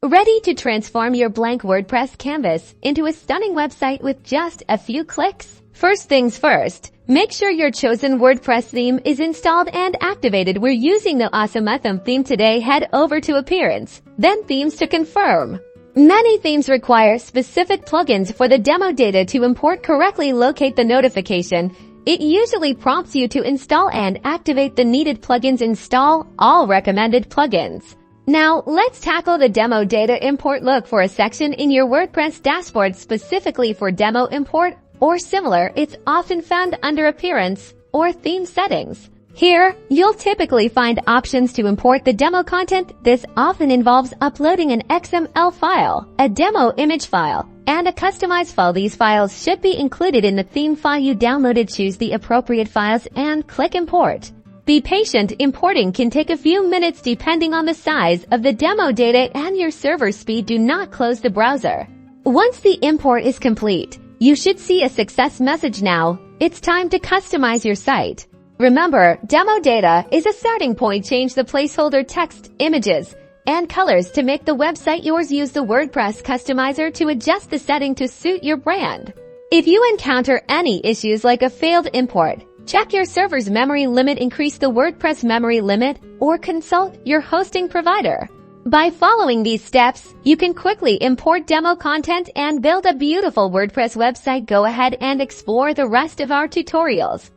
Ready to transform your blank WordPress canvas into a stunning website with just a few clicks? First things first, make sure your chosen WordPress theme is installed and activated. We're using the awesome theme today. Head over to Appearance, then Themes to confirm. Many themes require specific plugins for the demo data to import correctly. Locate the notification. It usually prompts you to install and activate the needed plugins. Install all recommended plugins. Now, let's tackle the demo data import. Look for a section in your WordPress dashboard specifically for demo import or similar. It's often found under Appearance or Theme Settings. Here, you'll typically find options to import the demo content. This often involves uploading an XML file, a demo image file, and a customized file. These files should be included in the theme file you downloaded. Choose the appropriate files and click Import. Be patient. Importing can take a few minutes depending on the size of the demo data and your server speed. Do not close the browser. Once the import is complete, you should see a success message. Now, it's time to customize your site. Remember, demo data is a starting point. Change the placeholder text, images, and colors to make the website yours. Use the WordPress customizer to adjust the setting to suit your brand. If you encounter any issues like a failed import, check your server's memory limit, increase the WordPress memory limit, or consult your hosting provider. By following these steps, you can quickly import demo content and build a beautiful WordPress website. Go ahead and explore the rest of our tutorials.